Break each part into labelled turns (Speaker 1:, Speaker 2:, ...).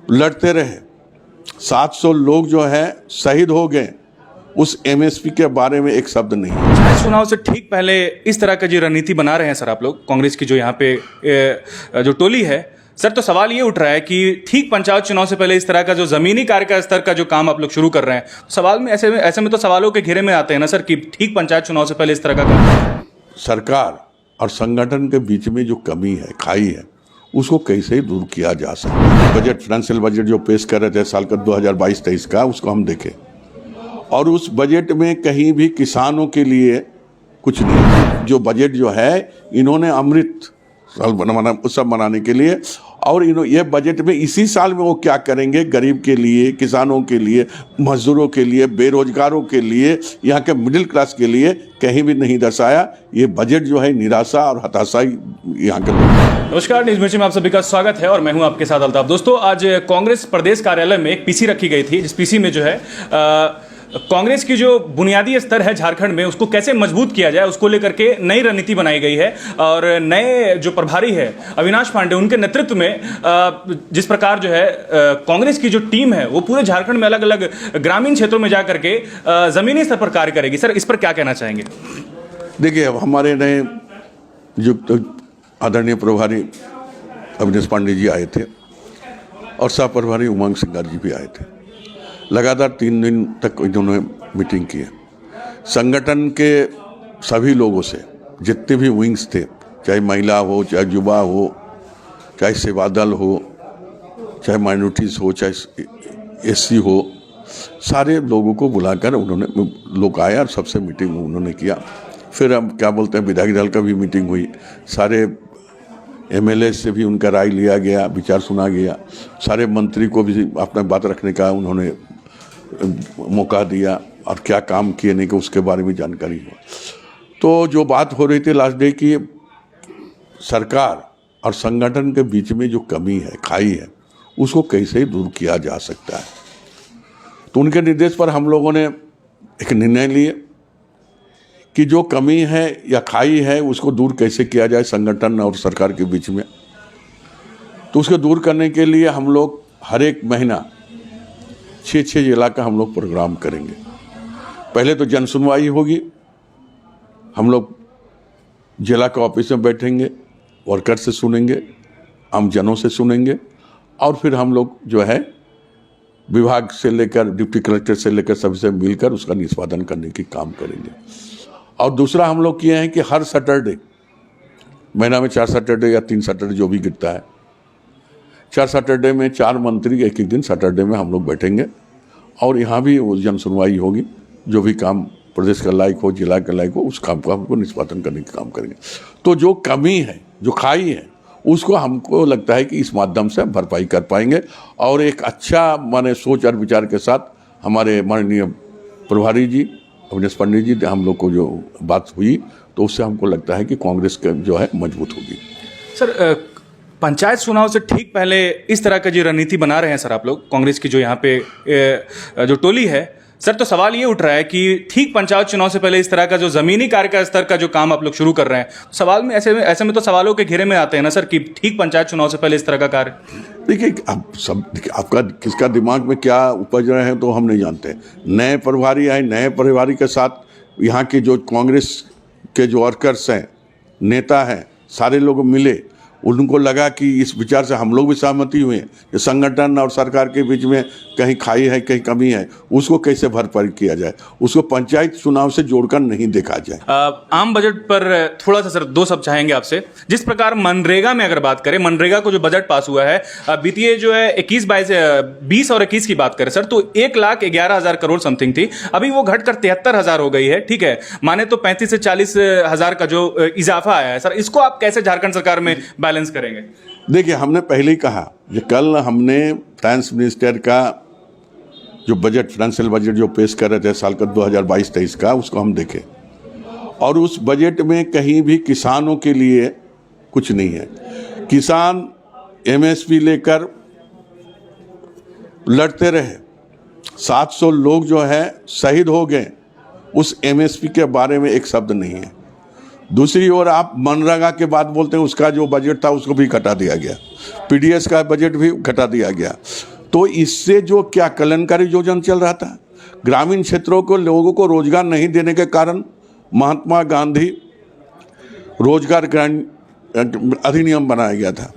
Speaker 1: लड़ते रहे, 700 लोग जो है शहीद हो गए, उस एमएसपी के बारे में एक शब्द नहीं।
Speaker 2: चुनाव से ठीक पहले इस तरह का जो रणनीति बना रहे हैं सर आप लोग, कांग्रेस की जो यहाँ पे जो टोली है सर, तो सवाल ये उठ रहा है कि ठीक पंचायत चुनाव से पहले इस तरह का जो जमीनी कार्य का स्तर का जो काम आप लोग शुरू कर रहे हैं, सवाल में ऐसे में तो सवालों के घेरे में आते हैं ना सर कि ठीक पंचायत चुनाव से पहले इस तरह का काम।
Speaker 1: सरकार और संगठन के बीच में जो कमी है, खाई है, उसको कैसे दूर किया जा सकता है। बजट, फाइनेंशियल बजट जो पेश कर रहे थे साल का 2022-23 का, उसको हम देखें और उस बजट में कहीं भी किसानों के लिए कुछ नहीं। जो बजट जो है, इन्होंने अमृत उत्सव मनाने के लिए, और ये बजट में इसी साल में वो क्या करेंगे, गरीब के लिए, किसानों के लिए, मजदूरों के लिए, बेरोजगारों के लिए, यहाँ के मिडिल क्लास के लिए कहीं भी नहीं दर्शाया। ये बजट जो है निराशा और हताशा यहाँ के लोग।
Speaker 2: नमस्कार, न्यूज मिर्ची में आप सभी का स्वागत है और मैं हूं आपके साथ अल्ताफ। दोस्तों, आज कांग्रेस प्रदेश कार्यालय में एक पीसी रखी गई थी, जिस पीसी में जो है कांग्रेस की जो बुनियादी स्तर है झारखंड में, उसको कैसे मजबूत किया जाए, उसको लेकर के नई रणनीति बनाई गई है। और नए जो प्रभारी है अविनाश पांडे, उनके नेतृत्व में जिस प्रकार जो है कांग्रेस की जो टीम है वो पूरे झारखंड में अलग अलग ग्रामीण क्षेत्रों में जाकर के जमीनी स्तर पर कार्य करेगी। सर, इस पर क्या कहना चाहेंगे?
Speaker 1: देखिए, अब हमारे नए जो आदरणीय प्रभारी अविनाश पांडे जी आए थे और सह प्रभारी उमंग सिंगार जी भी आए थे। लगातार 3 दिन तक इन्होंने मीटिंग की है। संगठन के सभी लोगों से, जितने भी विंग्स थे, चाहे महिला हो, चाहे युवा हो, चाहे सेवा दल हो, चाहे माइनॉरिटीज़ हो, चाहे एससी हो, सारे लोगों को बुलाकर उन्होंने लोग आया और सबसे मीटिंग उन्होंने किया। फिर हम क्या बोलते हैं, विधायक दल का भी मीटिंग हुई, सारे एमएलए से भी उनका राय लिया गया, विचार सुना गया, सारे मंत्री को भी अपना बात रखने का उन्होंने मौका दिया और क्या काम किए नहीं कि उसके बारे में जानकारी हुआ। तो जो बात हो रही थी लास्ट डे की, सरकार और संगठन के बीच में जो कमी है, खाई है, उसको कैसे दूर किया जा सकता है। तो उनके निर्देश पर हम लोगों ने एक निर्णय लिए कि जो कमी है या खाई है उसको दूर कैसे किया जाए संगठन और सरकार के बीच में। तो उसको दूर करने के लिए हम लोग हर एक महीना 6 जिला का हम लोग प्रोग्राम करेंगे। पहले तो जन सुनवाई होगी, हम लोग जिला के ऑफिस में बैठेंगे, वर्कर से सुनेंगे, आम जनों से सुनेंगे, और फिर हम लोग जो है विभाग से लेकर डिप्टी कलेक्टर से लेकर सभी से मिलकर उसका निष्पादन करने की काम करेंगे। और दूसरा हम लोग किए हैं कि हर सैटरडे, महीना में 4 सैटरडे या 3 सैटरडे जो भी गिरता है, 4 सैटरडे में 4 मंत्री एक दिन सैटरडे में हम लोग बैठेंगे और यहाँ भी वो जन सुनवाई होगी। जो भी काम प्रदेश का लायक हो, जिला का लायक हो, उस काम को हमको निष्पादन करने का काम करेंगे। तो जो कमी है, जो खाई है, उसको हमको लगता है कि इस माध्यम से भरपाई कर पाएंगे। और एक अच्छा माने सोच और विचार के साथ हमारे माननीय प्रभारी जी अविनाश पांडे जी, हम लोग को जो बात हुई, तो उससे हमको लगता है कि कांग्रेस का जो है मजबूत होगी।
Speaker 2: सर, पंचायत चुनाव से ठीक पहले इस तरह का जो रणनीति बना रहे हैं सर आप लोग, कांग्रेस की जो यहाँ पे जो टोली है सर, तो सवाल ये उठ रहा है कि ठीक पंचायत चुनाव से पहले इस तरह का जो जमीनी कार्य का स्तर का जो काम आप लोग शुरू कर रहे हैं, सवाल में ऐसे में तो सवालों के घेरे में आते हैं ना सर कि ठीक पंचायत चुनाव से पहले इस तरह का कार्य।
Speaker 1: देखिए, आपका किसका दिमाग में क्या उपज रहे हैं तो हम नहीं जानते। नए प्रभारी आए, नए प्रभारी के साथ यहाँ के जो कांग्रेस के जो वर्कर्स हैं, नेता हैं, सारे लोग मिले, उनको लगा कि इस विचार से हम लोग भी सहमति हुए कि संगठन और सरकार के बीच में कहीं खाई है, कहीं कमी है, उसको कैसे भरपाई किया जाए, उसको पंचायत चुनाव से जोड़कर नहीं देखा जाए।
Speaker 2: आम बजट पर थोड़ा सा सर 2 शब्द चाहेंगे आपसे। जिस प्रकार मनरेगा में अगर बात करें, मनरेगा को जो बजट पास हुआ है वित्तीय जो है 20 और 21 की बात करें सर, तो 1,11,000 करोड़ समथिंग थी। अभी वो घटकर 73,000 हो गई है। ठीक है, माने तो 35 से 40,000 का जो इजाफा आया है सर, इसको आप कैसे झारखंड सरकार में बैलेंस करेंगे?
Speaker 1: देखिए, हमने पहले ही कहा कि कल हमने फाइनेंस मिनिस्टर का जो बजट, फाइनेंशियल बजट जो पेश कर रहे थे साल का 2022-23 का, उसको हम देखें और उस बजट में कहीं भी किसानों के लिए कुछ नहीं है। किसान एमएसपी लेकर लड़ते रहे, 700 लोग जो है शहीद हो गए, उस एमएसपी के बारे में एक शब्द नहीं है। दूसरी ओर आप मनरेगा के बात बोलते हैं, उसका जो बजट था उसको भी घटा दिया गया, पीडीएस का बजट भी घटा दिया गया। तो इससे जो क्या कल्याणकारी योजना चल रहा था, ग्रामीण क्षेत्रों को लोगों को रोजगार नहीं देने के कारण महात्मा गांधी रोजगार अधिनियम बनाया गया था।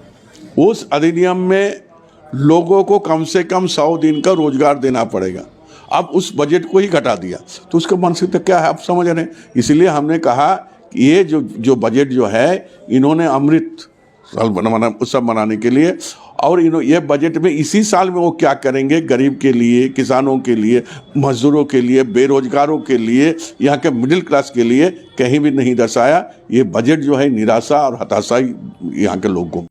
Speaker 1: उस अधिनियम में लोगों को कम से कम 100 दिन का रोजगार देना पड़ेगा। अब उस बजट को ही घटा दिया, तो उसका मानसिकता क्या है आप समझ रहे हैं। इसलिए हमने कहा कि ये जो बजट जो है इन्होंने अमृत उत्सव मनाने के लिए, और ये बजट में इसी साल में वो क्या करेंगे, गरीब के लिए, किसानों के लिए, मजदूरों के लिए, बेरोजगारों के लिए, यहाँ के मिडिल क्लास के लिए कहीं भी नहीं दर्शाया। ये बजट जो है निराशा और हताशा यहाँ के लोगों को